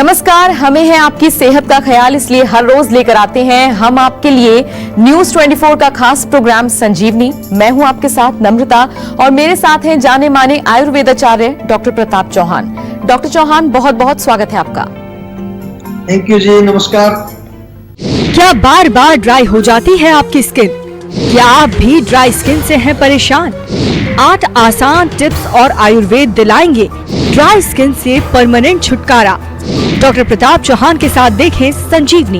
नमस्कार, हमें है आपकी सेहत का ख्याल, इसलिए हर रोज लेकर आते हैं हम आपके लिए न्यूज 24 का खास प्रोग्राम संजीवनी। मैं हूं आपके साथ नम्रता और मेरे साथ हैं जाने माने आयुर्वेदाचार्य डॉक्टर प्रताप चौहान। डॉक्टर चौहान, बहुत बहुत स्वागत है आपका। थैंक यू जी, नमस्कार। क्या बार बार ड्राई हो जाती है आपकी स्किन? क्या आप भी ड्राई स्किन से हैं परेशान? 8 आसान टिप्स और आयुर्वेद दिलाएंगे ड्राई स्किन से परमानेंट छुटकारा। डॉक्टर प्रताप चौहान के साथ देखें संजीवनी।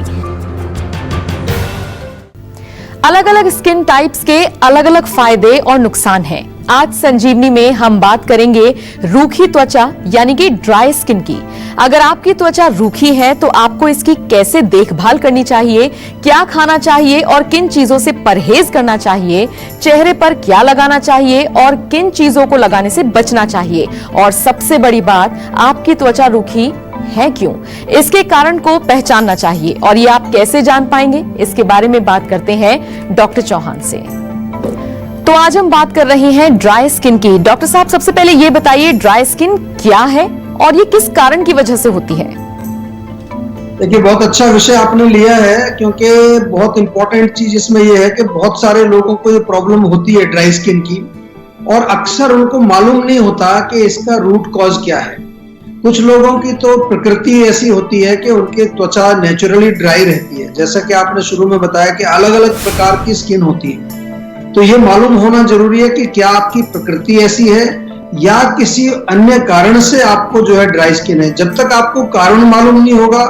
अलग अलग स्किन टाइप्स के अलग अलग फायदे और नुकसान हैं। आज संजीवनी में हम बात करेंगे रूखी त्वचा यानी कि ड्राई स्किन की। अगर आपकी त्वचा रूखी है तो आपको इसकी कैसे देखभाल करनी चाहिए, क्या खाना चाहिए और किन चीजों से परहेज करना चाहिए, चेहरे पर क्या लगाना चाहिए और किन चीजों को लगाने से बचना चाहिए, और सबसे बड़ी बात, आपकी त्वचा रूखी है क्यों, इसके कारण को पहचानना चाहिए और ये आप कैसे जान पाएंगे, इसके बारे में बात करते हैं डॉक्टर चौहान से। तो आज हम बात कर रहे हैं ड्राई स्किन की। डॉक्टर साहब, सबसे पहले ये बताइए ड्राई स्किन क्या है और ये किस कारण की वजह से होती है? देखिए, बहुत अच्छा विषय आपने लिया है, क्योंकि बहुत इंपॉर्टेंट चीज इसमें यह है कि बहुत सारे लोगों को ये प्रॉब्लम होती है ड्राई स्किन की, और अक्सर उनको मालूम नहीं होता कि इसका रूट कॉज क्या है। कुछ लोगों की तो प्रकृति ऐसी होती है कि उनकी त्वचा नेचुरली ड्राई रहती है, जैसा कि आपने शुरू में बताया कि अलग अलग प्रकार की स्किन होती है। तो ये मालूम होना जरूरी है कि क्या आपकी प्रकृति ऐसी है या किसी अन्य कारण से आपको जो है ड्राई स्किन है। जब तक आपको कारण मालूम नहीं होगा,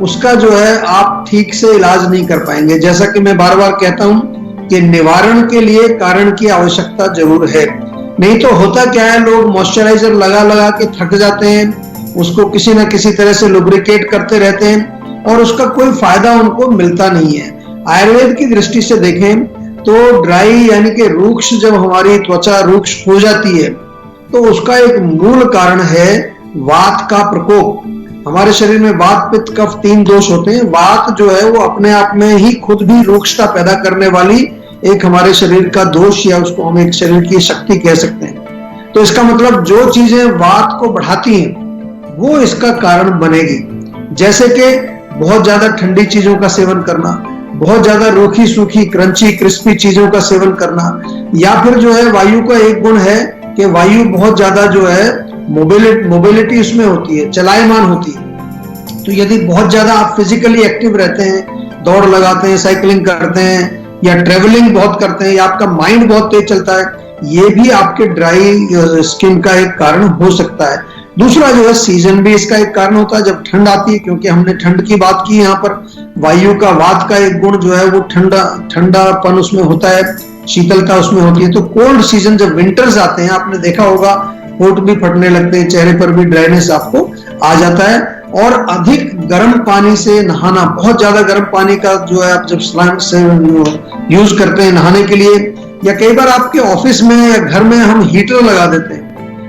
उसका जो है आप ठीक से इलाज नहीं कर पाएंगे। जैसा कि मैं बार बार कहता हूं कि निवारण के लिए कारण की आवश्यकता जरूर है। नहीं तो होता क्या है, लोग मॉइस्चराइजर लगा लगा के थक जाते हैं, उसको किसी न किसी तरह से लुब्रिकेट करते रहते हैं और उसका कोई फायदा उनको मिलता नहीं है। आयुर्वेद की दृष्टि से देखें तो ड्राई यानी कि रूक्ष, जब हमारी त्वचा रूक्ष हो जाती है तो उसका एक मूल कारण है वात का प्रकोप। हमारे शरीर में वात, पित्त, कफ 3 दोष होते हैं। वात जो है वो अपने आप में ही खुद भी रूक्षता पैदा करने वाली एक हमारे शरीर का दोष, या उसको हम एक शरीर की शक्ति कह सकते हैं। तो इसका मतलब जो चीजें वात को बढ़ाती हैं वो इसका कारण बनेगी। जैसे कि बहुत ज्यादा ठंडी चीजों का सेवन करना, बहुत ज्यादा रूखी सूखी क्रंची क्रिस्पी चीजों का सेवन करना, या फिर जो है वायु का एक गुण है कि वायु बहुत ज्यादा जो है मोबिलिटी उसमें होती है, चलायमान होती है। तो यदि बहुत ज्यादा आप फिजिकली एक्टिव रहते हैं, दौड़ लगाते हैं, साइकिलिंग करते हैं या ट्रेवलिंग बहुत करते हैं, या आपका माइंड बहुत तेज चलता है, ये भी आपके ड्राई स्किन का एक कारण हो सकता है। दूसरा जो है सीजन भी इसका एक कारण होता है। जब ठंड आती है, क्योंकि हमने ठंड की बात की, यहाँ पर वायु का, वात का एक गुण जो है वो ठंडापन उसमें होता है, शीतलता उसमें होती है। तो कोल्ड सीजन, जब विंटर्स आते हैं, आपने देखा होगा होंठ भी फटने लगते हैं, चेहरे पर भी ड्राइनेस आपको आ जाता है। और अधिक गर्म पानी से नहाना, बहुत ज्यादा गर्म पानी का जो है आप जब स्नान से यूज करते हैं नहाने के लिए, या कई बार आपके ऑफिस में या घर में हम हीटर लगा देते हैं,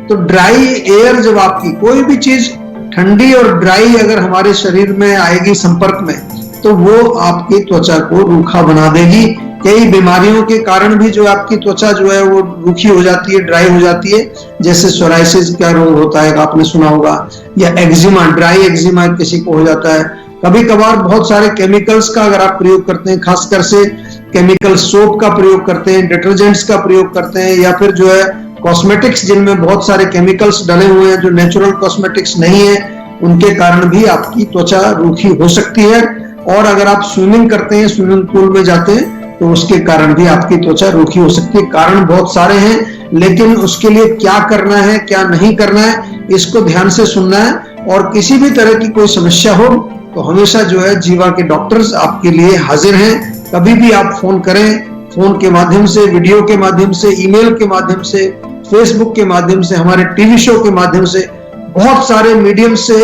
तो ड्राई एयर, जब आपकी कोई भी चीज ठंडी और ड्राई अगर हमारे शरीर में आएगी संपर्क में, तो वो आपकी त्वचा को रूखा बना देगी। कई बीमारियों के कारण भी जो आपकी त्वचा जो है वो रूखी हो जाती है, ड्राई हो जाती है। जैसे सोराइसिस का रोग होता है, आपने सुना होगा, या एक्जिमा, ड्राई एक्जिमा किसी को हो जाता है। कभी कभार बहुत सारे केमिकल्स का अगर आप प्रयोग करते हैं, खासकर से केमिकल सोप का प्रयोग करते हैं, डिटर्जेंट्स का प्रयोग करते हैं, या फिर जो है कॉस्मेटिक्स जिनमें बहुत सारे केमिकल्स डले हुए हैं, जो नेचुरल कॉस्मेटिक्स नहीं है, उनके कारण भी आपकी त्वचा रूखी हो सकती है। और अगर आप स्विमिंग करते हैं, स्विमिंग पूल में जाते हैं, तो उसके कारण भी आपकी त्वचा रूखी हो सकती है। कारण बहुत सारे हैं, लेकिन उसके लिए क्या करना है, क्या नहीं करना है, इसको ध्यान से सुनना है। और किसी भी तरह की कोई समस्या हो तो हमेशा जो है जीवा के डॉक्टर्स आपके लिए हाजिर हैं। कभी भी आप फोन करें, फोन के माध्यम से, वीडियो के माध्यम से, ईमेल के माध्यम से, फेसबुक के माध्यम से, हमारे टीवी शो के माध्यम से, बहुत सारे मीडियम से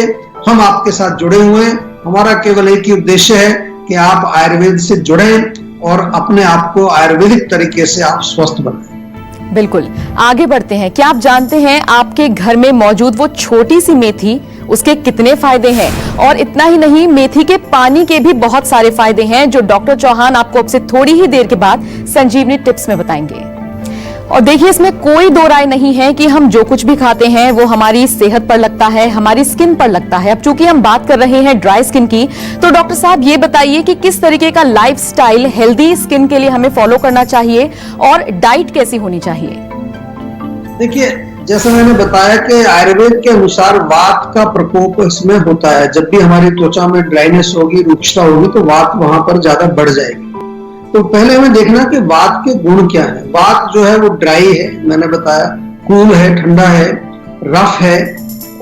हम आपके साथ जुड़े हुए हैं। हमारा केवल एक ही उद्देश्य है कि आप आयुर्वेद से जुड़ें और अपने आप को आयुर्वेदिक तरीके से आप स्वस्थ बनाएं। बिल्कुल, आगे बढ़ते हैं। क्या आप जानते हैं आपके घर में मौजूद वो छोटी सी मेथी, उसके कितने फायदे हैं? और इतना ही नहीं, मेथी के पानी के भी बहुत सारे फायदे हैं जो डॉक्टर चौहान आपको अब से थोड़ी ही देर के बाद संजीवनी टिप्स में बताएंगे। और देखिए, इसमें कोई दो राय नहीं है कि हम जो कुछ भी खाते हैं वो हमारी सेहत पर लगता है, हमारी स्किन पर लगता है। अब चूंकि हम बात कर रहे हैं ड्राई स्किन की, तो डॉक्टर साहब ये बताइए कि किस तरीके का लाइफस्टाइल हेल्दी स्किन के लिए हमें फॉलो करना चाहिए और डाइट कैसी होनी चाहिए? देखिए, जैसा मैंने बताया कि आयुर्वेद के अनुसार वात का प्रकोप इसमें होता है। जब भी हमारी त्वचा में ड्राइनेस होगी, रुक्षता होगी, तो वात वहां पर ज्यादा बढ़ जाएगी। तो पहले हमें देखना कि वात के गुण क्या है। वात जो है वो ड्राई है, मैंने बताया, कूल है, ठंडा है, रफ है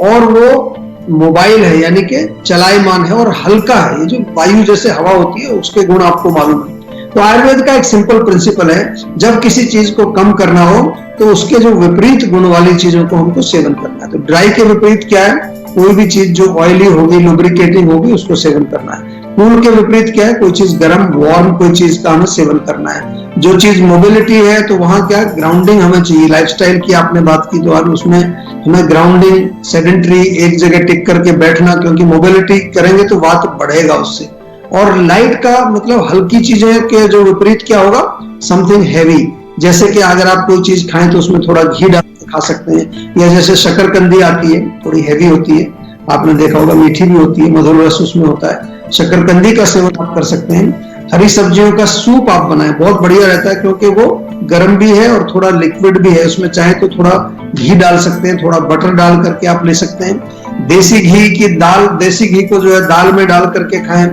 और वो मोबाइल है, यानी कि चलायमान है और हल्का है। ये जो वायु जैसे हवा होती है उसके गुण आपको मालूम है। तो आयुर्वेद का एक सिंपल प्रिंसिपल है, जब किसी चीज को कम करना हो तो उसके जो विपरीत गुण वाली चीजों को हमको सेवन करना है। तो ड्राई के विपरीत क्या है? कोई भी चीज जो ऑयली होगी, लुब्रिकेटिंग होगी, उसको सेवन करना है। कूल के विपरीत क्या है? कोई चीज गर्म, वार्म कोई चीज का हमें सेवन करना है। जो चीज मोबिलिटी है तो वहां क्या ग्राउंडिंग हमें चाहिए। लाइफस्टाइल की आपने बात की तो आज उसमें हमें ग्राउंडिंग, सेडेंटरी, एक जगह टिक करके बैठना, क्योंकि मोबिलिटी करेंगे तो वात बढ़ेगा उससे। और लाइट का मतलब हल्की चीजें के जो विपरीत क्या होगा? समथिंग हैवी, जैसे कि अगर आप कोई चीज खाएं तो उसमें थोड़ा घी डाल के खा सकते हैं, या जैसे शकरकंदी आती है, थोड़ी हैवी होती है, आपने देखा होगा, मीठी भी होती है, मधुर रस उसमें होता है। शकरकंदी का सेवन आप कर सकते हैं। हरी सब्जियों का सूप आप बनाएं, बहुत बढ़िया रहता है, क्योंकि वो गर्म भी है और थोड़ा लिक्विड भी है। उसमें चाहे तो थोड़ा घी डाल सकते हैं, थोड़ा बटर डाल करके आप ले सकते हैं। देसी घी की दाल, देसी घी को जो है दाल में डाल करके खाएं,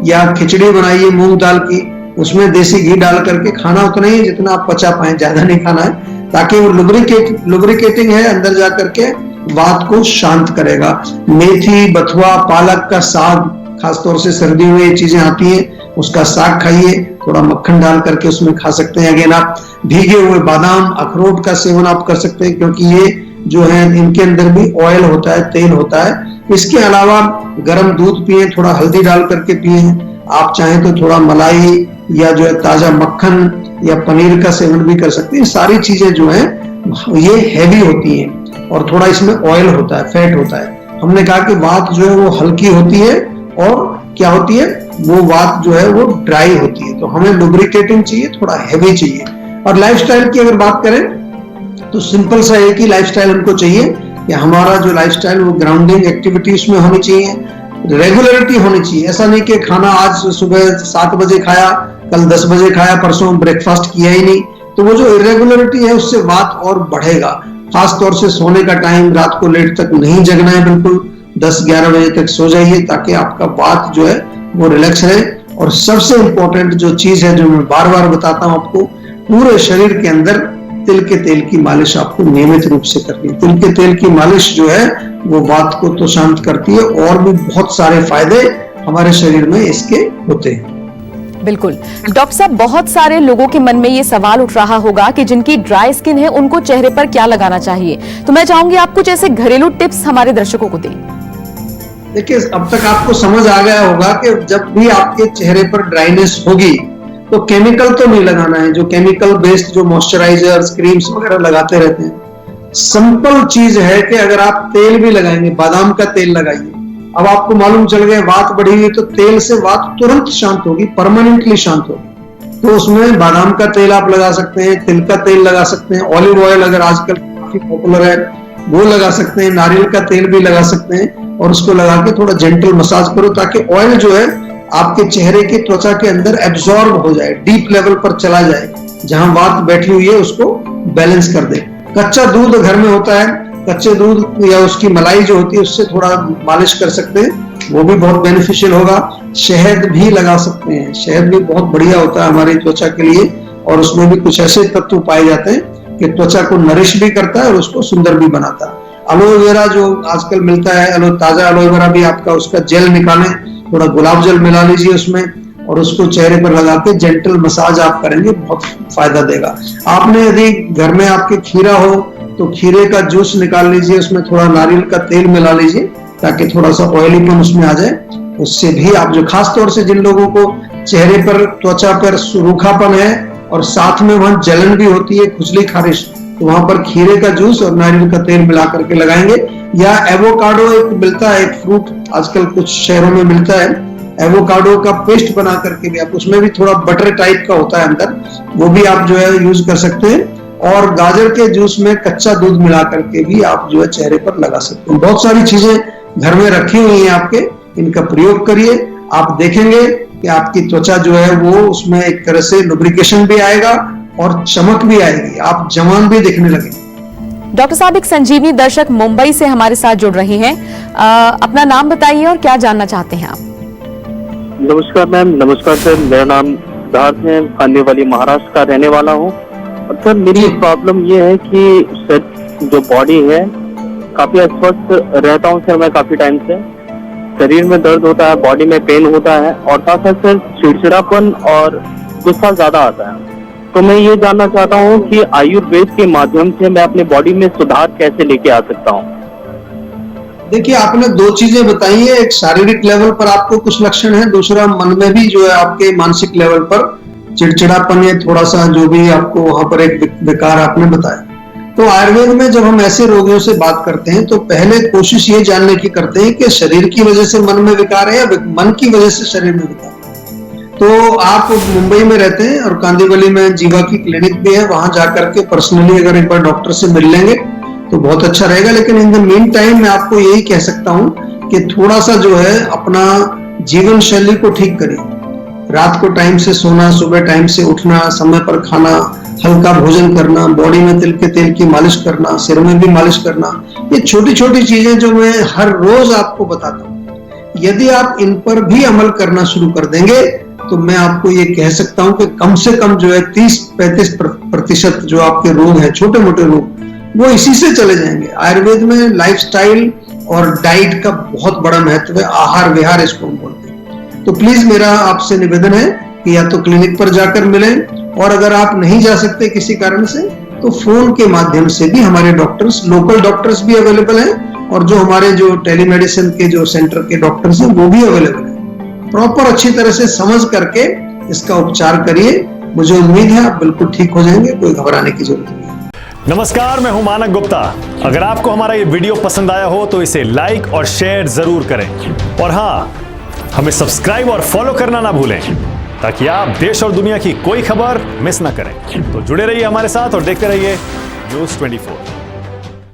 या खिचड़ी बनाइए मूंग दाल की, उसमें देसी घी डाल करके खाना उतना ही जितना आप पचा पाए, ज्यादा नहीं खाना है, ताकि वो लुब्रिकेटिंग है, अंदर जा करके वात को शांत करेगा। मेथी, बथुआ, पालक का साग, खासतौर से सर्दियों में ये चीजें आती हैं, उसका साग खाइए, थोड़ा मक्खन डाल करके उसमें खा सकते हैं। अगेन आप भीगे हुए बादाम, अखरोट का सेवन आप कर सकते हैं, क्योंकि ये जो है इनके अंदर भी ऑयल होता है, तेल होता है। इसके अलावा गर्म दूध पिए, थोड़ा हल्दी डाल करके पिए। आप चाहें तो थोड़ा मलाई या जो है ताजा मक्खन या पनीर का सेवन भी कर सकते हैं। सारी चीजें जो है ये हैवी होती हैं और थोड़ा इसमें ऑयल होता है, फैट होता है। हमने कहा कि वात जो है वो हल्की होती है और क्या होती है, वो वात जो है वो ड्राई होती है। तो हमें लुब्रिकेटिंग चाहिए, थोड़ा हैवी चाहिए। और लाइफस्टाइल की अगर बात करें तो सिंपल सा एक ही लाइफस्टाइल हमको चाहिए कि हमारा जो लाइफस्टाइल वो ग्राउंडिंग एक्टिविटी उसमें होनी चाहिए, रेगुलरिटी होनी चाहिए। ऐसा नहीं कि खाना आज सुबह 7 बजे खाया, कल 10 बजे खाया, परसों ब्रेकफास्ट किया ही नहीं, तो वो जो इरेगुलरिटी है उससे वात और बढ़ेगा। खास तौर से सोने का टाइम, रात को लेट तक नहीं जगना है, बिल्कुल 10-11 बजे तक सो जाइए, ताकि आपका वात जो है वो रिलैक्स रहे। और सबसे इंपॉर्टेंट जो चीज है, जो मैं बार बार बताता हूं आपको, पूरे शरीर के अंदर तिल के तेल की मालिश आपको नियमित रूप से करनी है। तिल के तेल की मालिश जो है वो वात को तो शांत करती है, और भी बहुत सारे फायदे हमारे शरीर में इसके होते हैं। बिल्कुल डॉक्टर साहब, बहुत सारे लोगों के मन में ये सवाल उठ रहा होगा कि जिनकी ड्राई स्किन है उनको चेहरे पर क्या लगाना चाहिए, तो मैं चाहूंगी आप कुछ ऐसे घरेलू टिप्स हमारे दर्शकों को दें। देखिए, अब तक आपको समझ आ गया होगा कि जब भी आपके चेहरे पर ड्राइनेस होगी तो केमिकल तो नहीं लगाना है, जो केमिकल बेस्ड जो मॉइस्चराइजर्स, क्रीम्स वगैरह लगाते रहते हैं। सिंपल चीज है कि अगर आप तेल भी लगाएंगे, बादाम का तेल लगाइए। अब आपको मालूम चल गया वात बढ़ी हुई, तो तेल से वात तुरंत शांत होगी, परमानेंटली शांत होगी। तो उसमें बादाम का तेल आप लगा सकते हैं, तिल का तेल लगा सकते हैं, ऑलिव ऑयल अगर आजकल काफी पॉपुलर है वो लगा सकते हैं, नारियल का तेल भी लगा सकते हैं, और उसको लगा के थोड़ा जेंटल मसाज करो, ताकि ऑयल जो है आपके चेहरे की त्वचा के अंदर एब्जॉर्ब हो जाए, डीप लेवल पर चला जाए, जहां वात बैठी हुई है उसको बैलेंस कर दे। कच्चा दूध घर में होता है, कच्चे दूध या उसकी मलाई जो होती है उससे थोड़ा मालिश कर सकते हैं, वो भी बहुत बेनिफिशियल होगा। शहद भी लगा सकते हैं, शहद भी बहुत बढ़िया होता है हमारी त्वचा के लिए, और उसमें भी कुछ ऐसे तत्व पाए जाते हैं कि त्वचा को नरिश भी करता है और उसको सुंदर भी बनाता है। एलोवेरा जो आजकल मिलता है, ताजा एलोवेरा भी आपका उसका जेल निकालें, थोड़ा गुलाब जल मिला लीजिए उसमें, और उसको चेहरे पर लगा के जेंटल मसाज आप करेंगे, बहुत फायदा देगा। आपने यदि घर में आपके खीरा हो तो खीरे का जूस निकाल लीजिए, उसमें थोड़ा नारियल का तेल मिला लीजिए, ताकि थोड़ा सा ऑयलीपन उसमें आ जाए। उससे भी आप जो खास तौर से जिन लोगों को चेहरे पर, त्वचा पर सूखापन है और साथ में वहां जलन भी होती है, खुजली खारिश, तो वहां पर खीरे का जूस और नारियल का तेल मिला करके लगाएंगे। या एवोकाडो एक मिलता है, एक फ्रूट आजकल कुछ शहरों में मिलता है, एवोकाडो का पेस्ट बना करके भी आप, उसमें भी थोड़ा बटर टाइप का होता है अंदर, वो भी आप जो है यूज कर सकते हैं। और गाजर के जूस में कच्चा दूध मिला करके भी आप जो है चेहरे पर लगा सकते हैं। बहुत सारी चीजें घर में रखी हुई हैं आपके, इनका प्रयोग करिए। आप देखेंगे कि आपकी त्वचा जो है वो उसमें एक तरह से लुब्रिकेशन भी आएगा और चमक भी आएगी, आप जवान भी दिखने लगेंगे। डॉक्टर साहब, एक संजीवनी दर्शक मुंबई से हमारे साथ जुड़ रही हैं। अपना नाम बताइए और क्या जानना चाहते हैं आप? नमस्कार मैम। नमस्कार सर, मेरा नाम सिद्धार्थ है, आने वाली महाराष्ट्र का रहने वाला हूँ। सर मेरी प्रॉब्लम ये है कि सर जो बॉडी है काफी अस्वस्थ रहता हूँ सर मैं काफी टाइम से। शरीर में दर्द होता है, बॉडी में पेन होता है और साथ साथ सर चिड़चिड़ापन और गुस्सा ज्यादा आता है। तो मैं ये जानना चाहता हूँ कि आयुर्वेद के माध्यम से मैं अपने बॉडी में सुधार कैसे लेके आ सकता हूँ? देखिए, आपने दो चीजें बताई है, एक शारीरिक लेवल पर आपको कुछ लक्षण है, दूसरा मन में भी जो है आपके मानसिक लेवल पर चिड़चिड़ापन या थोड़ा सा जो भी आपको वहां पर एक विकार आपने बताया। तो आयुर्वेद में जब हम ऐसे रोगियों से बात करते हैं तो पहले कोशिश ये जानने की करते हैं कि शरीर की वजह से मन में विकार है या मन की वजह से शरीर में विकार है। तो आप मुंबई में रहते हैं और कांदीवली में जीवा की क्लिनिक भी है, वहां जाकर के पर्सनली अगर एक बार डॉक्टर से मिल लेंगे तो बहुत अच्छा रहेगा। लेकिन इन द मीन टाइम मैं आपको यही कह सकता हूं कि थोड़ा सा जो है अपना जीवन शैली को ठीक करिए। रात को टाइम से सोना, सुबह टाइम से उठना, समय पर खाना, हल्का भोजन करना, बॉडी में तिल के तेल की मालिश करना, सिर में भी मालिश करना, ये छोटी छोटी चीजें जो मैं हर रोज आपको बताता हूँ, यदि आप इन पर भी अमल करना शुरू कर देंगे तो मैं आपको ये कह सकता हूँ कि कम से कम जो है 30-35% जो आपके रोग है, छोटे मोटे रोग, वो इसी से चले जाएंगे। आयुर्वेद में लाइफस्टाइल और डाइट का बहुत बड़ा महत्व है, आहार विहार इसको हम बोलते हैं। तो प्लीज मेरा आपसे निवेदन है कि या तो क्लिनिक पर जाकर मिलें और अगर आप नहीं जा सकते किसी कारण से तो फोन के माध्यम से भी हमारे डॉक्टर्स, लोकल डॉक्टर्स भी अवेलेबल हैं और जो हमारे जो टेलीमेडिसिन के जो सेंटर के डॉक्टर्स हैं वो भी अवेलेबल हैं। प्रॉपर अच्छी तरह से समझ करके इसका उपचार करिए, मुझे उम्मीद है आप बिल्कुल ठीक हो जाएंगे, कोई घबराने की जरूरत नहीं। नमस्कार, मैं हूं मानक गुप्ता। अगर आपको हमारा ये वीडियो पसंद आया हो तो इसे लाइक और शेयर जरूर करें और हाँ, हमें सब्सक्राइब और फॉलो करना ना भूलें ताकि आप देश और दुनिया की कोई खबर मिस ना करें। तो जुड़े रहिए हमारे साथ और देखते रहिए News 24।